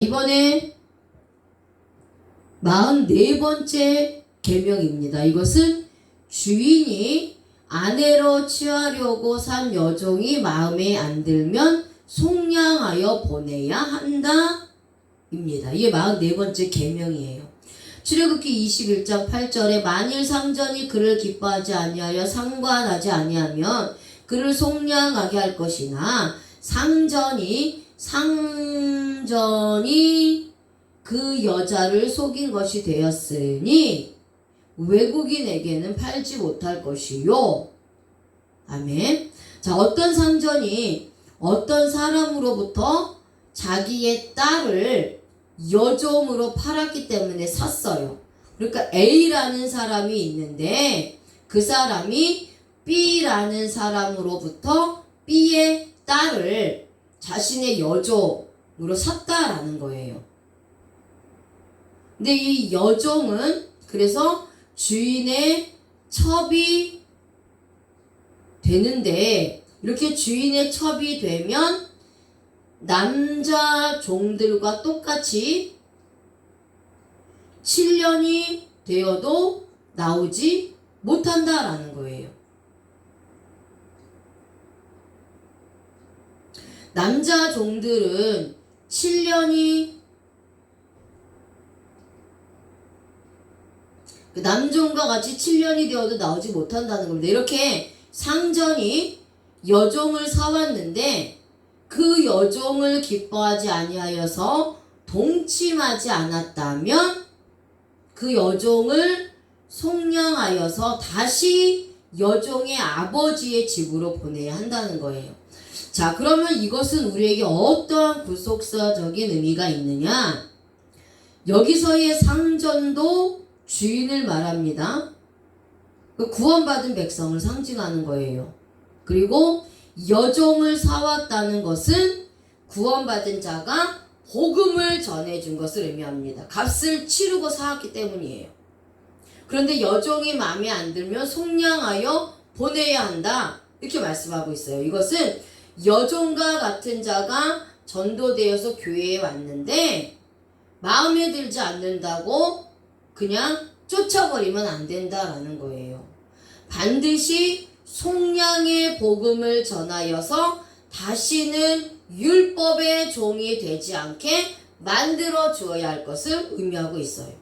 이번에 44번째 계명입니다. 이것은 주인이 아내로 취하려고 산 여종이 마음에 안 들면 속량하여 보내야 한다 입니다. 이게 44번째 계명이에요. 출애굽기 21장 8절에 만일 상전이 그를 기뻐하지 아니하여 상관하지 아니하면 그를 속량하게 할 것이나 상전이 그 여자를 속인 것이 되었으니 외국인에게는 팔지 못할 것이요. 아멘. 자, 어떤 상전이 어떤 사람으로부터 자기의 딸을 여종으로 팔았기 때문에 샀어요. 그러니까 A라는 사람이 있는데 그 사람이 B라는 사람으로부터 B의 딸을 자신의 여종으로 샀다라는 거예요. 근데 이 여종은 그래서 주인의 첩이 되는데, 이렇게 주인의 첩이 되면 남자 종들과 똑같이 7년이 되어도 나오지 못한다라는 거예요. 남자 종들은 7년이 남종과 같이 7년이 되어도 나오지 못한다는 겁니다. 이렇게 상전이 여종을 사왔는데 그 여종을 기뻐하지 아니하여서 동침하지 않았다면 그 여종을 속량하여서 다시 여종의 아버지의 집으로 보내야 한다는 거예요. 자, 그러면 이것은 우리에게 어떠한 구속사적인 의미가 있느냐? 여기서의 상전도 주인을 말합니다. 구원받은 백성을 상징하는 거예요. 그리고 여종을 사왔다는 것은 구원받은 자가 복음을 전해준 것을 의미합니다. 값을 치르고 사왔기 때문이에요. 그런데 여종이 마음에 안 들면 속량하여 보내야 한다, 이렇게 말씀하고 있어요. 이것은 여종과 같은 자가 전도되어서 교회에 왔는데 마음에 들지 않는다고 그냥 쫓아버리면 안 된다라는 거예요. 반드시 속량의 복음을 전하여서 다시는 율법의 종이 되지 않게 만들어 주어야 할 것을 의미하고 있어요.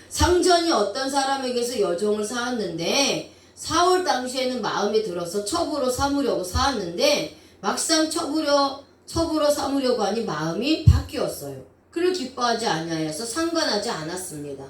상전이 어떤 사람에게서 여종을 사왔는데 사올 당시에는 마음에 들어서 첩으로 삼으려고 사왔는데 막상 첩으로 삼으려고 하니 마음이 바뀌었어요. 그를 기뻐하지 아니하여서 상관하지 않았습니다.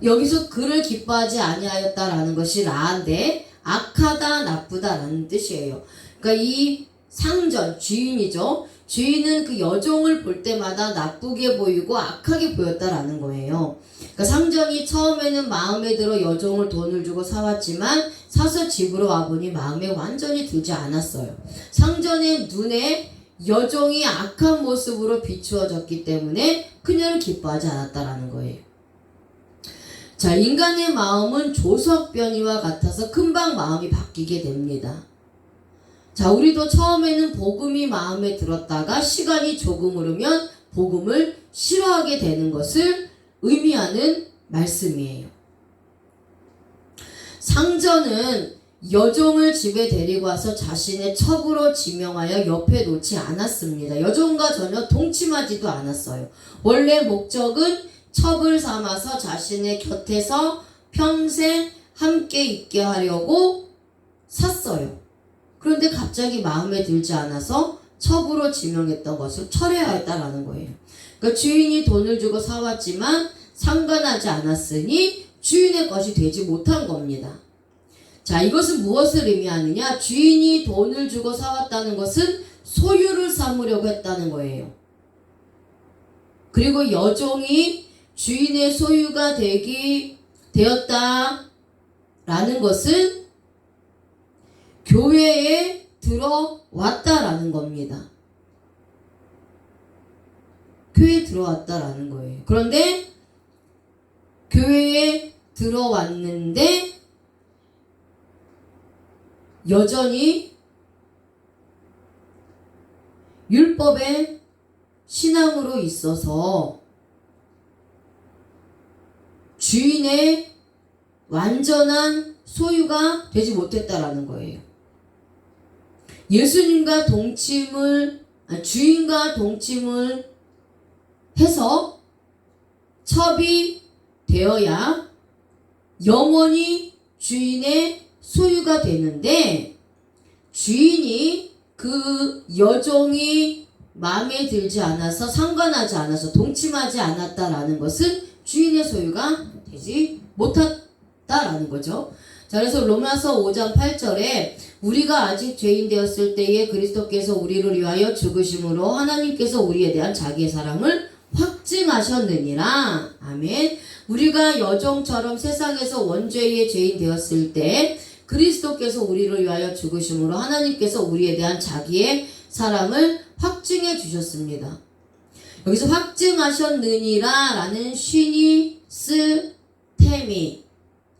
여기서 그를 기뻐하지 아니하였다라는 것이 라한데 악하다, 나쁘다라는 뜻이에요. 그러니까 이 상전, 주인이죠. 주인은 그 여종을 볼 때마다 나쁘게 보이고 악하게 보였다라는 거예요. 그러니까 상전이 처음에는 마음에 들어 여종을 돈을 주고 사왔지만 사서 집으로 와보니 마음에 완전히 들지 않았어요. 상전의 눈에 여종이 악한 모습으로 비추어졌기 때문에 그녀를 기뻐하지 않았다라는 거예요. 자, 인간의 마음은 조석변이와 같아서 금방 마음이 바뀌게 됩니다. 자, 우리도 처음에는 복음이 마음에 들었다가 시간이 조금 흐르면 복음을 싫어하게 되는 것을 의미하는 말씀이에요. 상전은 여종을 집에 데리고 와서 자신의 첩으로 지명하여 옆에 놓지 않았습니다. 여종과 전혀 동침하지도 않았어요. 원래 목적은 첩을 삼아서 자신의 곁에서 평생 함께 있게 하려고 샀어요. 그런데 갑자기 마음에 들지 않아서 첩으로 지명했던 것을 철회하였다라는 거예요. 그러니까 주인이 돈을 주고 사왔지만 상관하지 않았으니 주인의 것이 되지 못한 겁니다. 자, 이것은 무엇을 의미하느냐? 주인이 돈을 주고 사왔다는 것은 소유를 삼으려고 했다는 거예요. 그리고 여종이 주인의 소유가 되었다라는 것은 교회에 들어왔다라는 겁니다. 교회에 들어왔다라는 거예요. 그런데 교회에 들어왔는데 여전히 율법의 신앙으로 있어서 주인의 완전한 소유가 되지 못했다라는 거예요. 예수님과 주인과 동침을 해서 첩이 되어야 영원히 주인의 소유가 되는데, 주인이 그 여종이 마음에 들지 않아서, 상관하지 않아서, 동침하지 않았다라는 것은 주인의 소유가 되지 못했다라는 거죠. 자, 그래서 로마서 5장 8절에 우리가 아직 죄인 되었을 때에 그리스도께서 우리를 위하여 죽으심으로 하나님께서 우리에 대한 자기의 사랑을 확증하셨느니라. 아멘. 우리가 여종처럼 세상에서 원죄의 죄인 되었을 때 그리스도께서 우리를 위하여 죽으심으로 하나님께서 우리에 대한 자기의 사랑을 확증해 주셨습니다. 여기서 확증하셨느니라 라는 쉬니스테미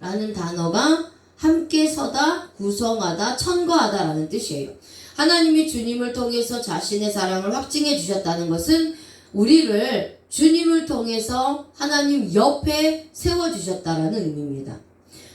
라는 단어가 함께 서다, 구성하다, 첨가하다 라는 뜻이에요. 하나님이 주님을 통해서 자신의 사랑을 확증해 주셨다는 것은 우리를 주님을 통해서 하나님 옆에 세워주셨다라는 의미입니다.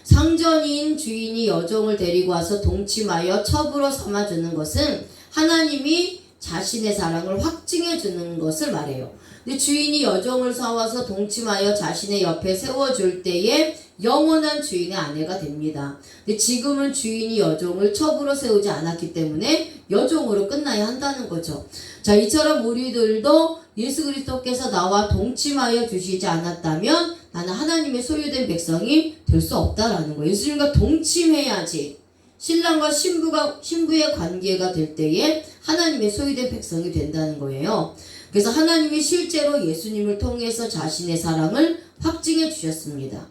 상전인 주인이 여종을 데리고 와서 동침하여 첩으로 삼아주는 것은 하나님이 자신의 사랑을 확증해 주는 것을 말해요. 근데 주인이 여종을 사와서 동침하여 자신의 옆에 세워줄 때에 영원한 주인의 아내가 됩니다. 근데 지금은 주인이 여종을 첩으로 세우지 않았기 때문에 여종으로 끝나야 한다는 거죠. 자, 이처럼 우리들도 예수 그리스도께서 나와 동침하여 주시지 않았다면 나는 하나님의 소유된 백성이 될 수 없다라는 거예요. 예수님과 동침해야지 신랑과 신부의 관계가 될 때에 하나님의 소유된 백성이 된다는 거예요. 그래서 하나님이 실제로 예수님을 통해서 자신의 사랑을 확증해 주셨습니다.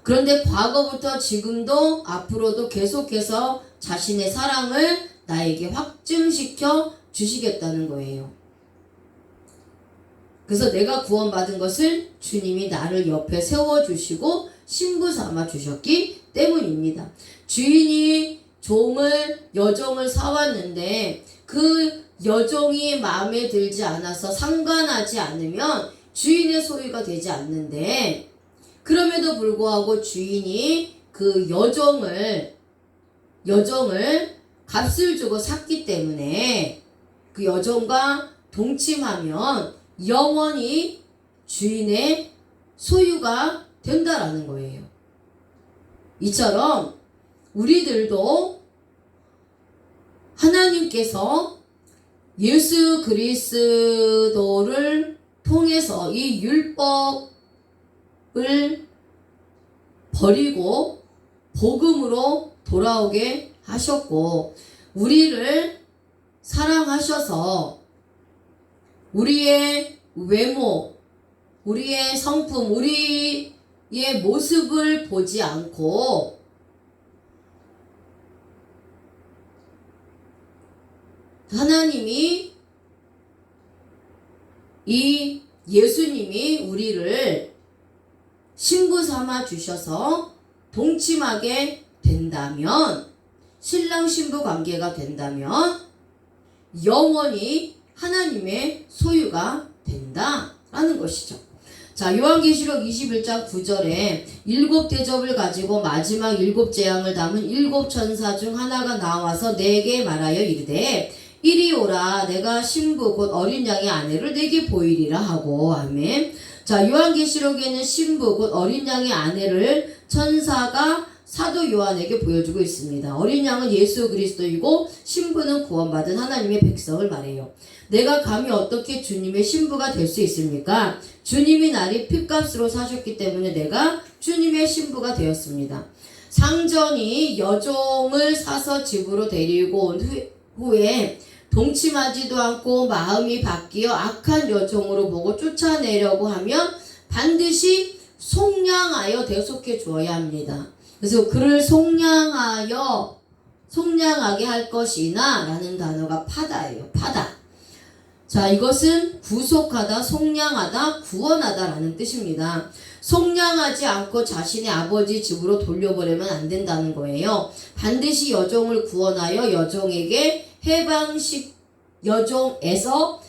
그런데 과거부터 지금도 앞으로도 계속해서 자신의 사랑을 나에게 확증시켜 주시겠다는 거예요. 그래서 내가 구원받은 것을 주님이 나를 옆에 세워주시고 신부 삼아 주셨기 때문입니다. 주인이 여종을 사왔는데 그 여종이 마음에 들지 않아서 상관하지 않으면 주인의 소유가 되지 않는데, 그럼에도 불구하고 주인이 그 여종을 값을 주고 샀기 때문에 그 여종과 동침하면 영원히 주인의 소유가 된다라는 거예요. 이처럼 우리들도 하나님께서 예수 그리스도를 통해서 이 율법을 버리고 복음으로 돌아오게 하셨고, 우리를 사랑하셔서 우리의 외모, 우리의 성품, 우리의 모습을 보지 않고 하나님이, 이 예수님이 우리를 신부 삼아 주셔서 동침하게 된다면, 신랑 신부 관계가 된다면 영원히 하나님의 소유가 된다라는 것이죠. 자, 요한계시록 21장 9절에 7 대접을 가지고 마지막 7 재앙을 담은 7 천사 중 하나가 나와서 내게 말하여 이르되 이리 오라, 내가 신부 곧 어린 양의 아내를 내게 보이리라 하고. 아멘. 자, 요한계시록에는 신부 곧 어린 양의 아내를 천사가 사도 요한에게 보여주고 있습니다. 어린 양은 예수 그리스도이고 신부는 구원받은 하나님의 백성을 말해요. 내가 감히 어떻게 주님의 신부가 될 수 있습니까? 주님이 나를 핏값으로 사셨기 때문에 내가 주님의 신부가 되었습니다. 상전이 여종을 사서 집으로 데리고 온 후에 동침하지도 않고 마음이 바뀌어 악한 여종으로 보고 쫓아내려고 하면 반드시 속량하여 대속해 주어야 합니다. 그래서 그를 속량하게 할 것이나 라는 단어가 파다예요. 파다. 자, 이것은 구속하다, 속량하다, 구원하다 라는 뜻입니다. 속량하지 않고 자신의 아버지 집으로 돌려보내면 안 된다는 거예요. 반드시 여종을 구원하여 여종에서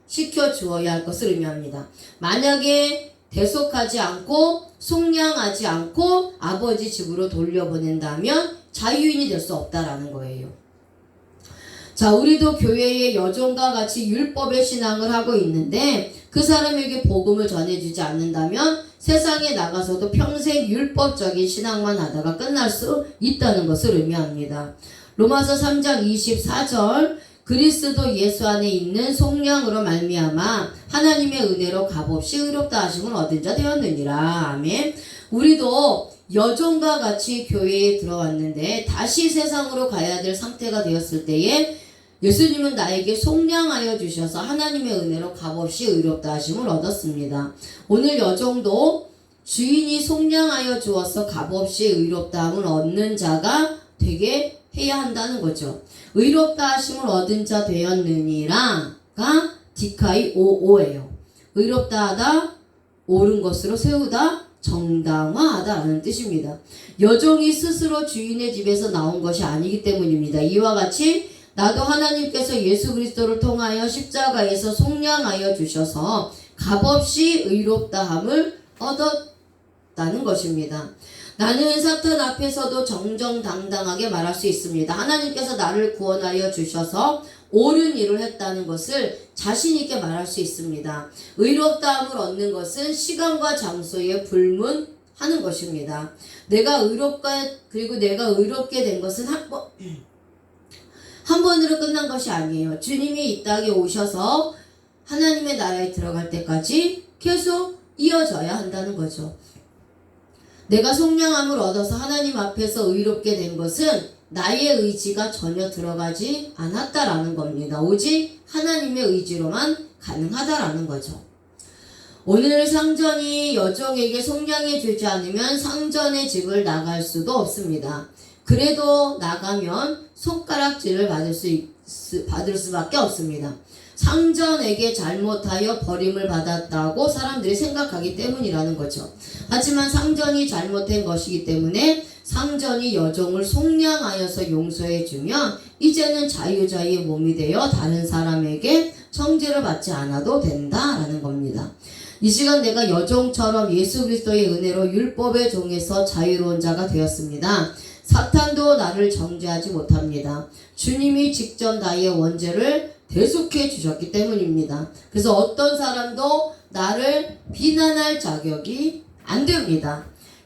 시켜주어야 할 것을 의미합니다. 만약에 대속하지 않고 속량하지 않고 아버지 집으로 돌려보낸다면 자유인이 될 수 없다라는 거예요. 자, 우리도 교회의 여종과 같이 율법의 신앙을 하고 있는데 그 사람에게 복음을 전해주지 않는다면 세상에 나가서도 평생 율법적인 신앙만 하다가 끝날 수 있다는 것을 의미합니다. 로마서 3장 24절 그리스도 예수 안에 있는 속량으로 말미암아 하나님의 은혜로 값없이 의롭다 하심을 얻은 자 되었느니라. 아멘. 우리도 여종과 같이 교회에 들어왔는데 다시 세상으로 가야 될 상태가 되었을 때에 예수님은 나에게 속량하여 주셔서 하나님의 은혜로 값없이 의롭다 하심을 얻었습니다. 오늘 여종도 주인이 속량하여 주어서 값없이 의롭다 함을 얻는 자가 되게 해야 한다는 거죠. 의롭다 하심을 얻은 자 되었느니라가 디카이 오오예요. 의롭다 하다, 옳은 것으로 세우다, 정당화하다라는 뜻입니다. 여종이 스스로 주인의 집에서 나온 것이 아니기 때문입니다. 이와 같이 나도 하나님께서 예수 그리스도를 통하여 십자가에서 속량하여 주셔서 값없이 의롭다함을 얻었다는 것입니다. 나는 사탄 앞에서도 정정당당하게 말할 수 있습니다. 하나님께서 나를 구원하여 주셔서 옳은 일을 했다는 것을 자신 있게 말할 수 있습니다. 의롭다함을 얻는 것은 시간과 장소에 불문하는 것입니다. 내가 의롭게 된 것은 한 번으로 끝난 것이 아니에요. 주님이 이 땅에 오셔서 하나님의 나라에 들어갈 때까지 계속 이어져야 한다는 거죠. 내가 속량함을 얻어서 하나님 앞에서 의롭게 된 것은 나의 의지가 전혀 들어가지 않았다라는 겁니다. 오직 하나님의 의지로만 가능하다라는 거죠. 오늘 상전이 여종에게 속량해 주지 않으면 상전의 집을 나갈 수도 없습니다. 그래도 나가면 손가락질을 받을 수밖에 없습니다. 상전에게 잘못하여 버림을 받았다고 사람들이 생각하기 때문이라는 거죠. 하지만 상전이 잘못된 것이기 때문에 상전이 여종을 속량하여서 용서해주면 이제는 자유자의 몸이 되어 다른 사람에게 청지를 받지 않아도 된다라는 겁니다. 이 시간 내가 여종처럼 예수 그리스도의 은혜로 율법의 종에서 자유로운 자가 되었습니다. 사탄도 나를 정죄하지 못합니다. 주님이 직접 나의 원죄를 대속해 주셨기 때문입니다. 그래서 어떤 사람도 나를 비난할 자격이 안 됩니다.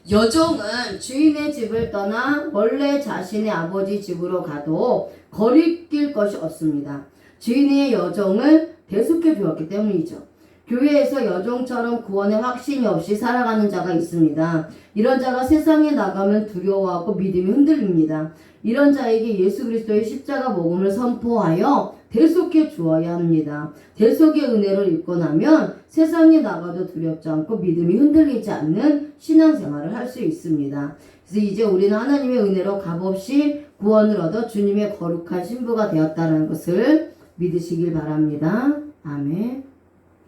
여종은 주인의 집을 떠나 원래 자신의 아버지 집으로 가도 거리낄 것이 없습니다. 주인의 여종을 대속해 주었기 때문이죠. 교회에서 여종처럼 구원의 확신이 없이 살아가는 자가 있습니다. 이런 자가 세상에 나가면 두려워하고 믿음이 흔들립니다. 이런 자에게 예수 그리스도의 십자가 복음을 선포하여 대속해 주어야 합니다. 대속의 은혜를 입고 나면 세상에 나가도 두렵지 않고 믿음이 흔들리지 않는 신앙생활을 할 수 있습니다. 그래서 이제 우리는 하나님의 은혜로 값없이 구원을 얻어 주님의 거룩한 신부가 되었다는 것을 믿으시길 바랍니다. 아멘.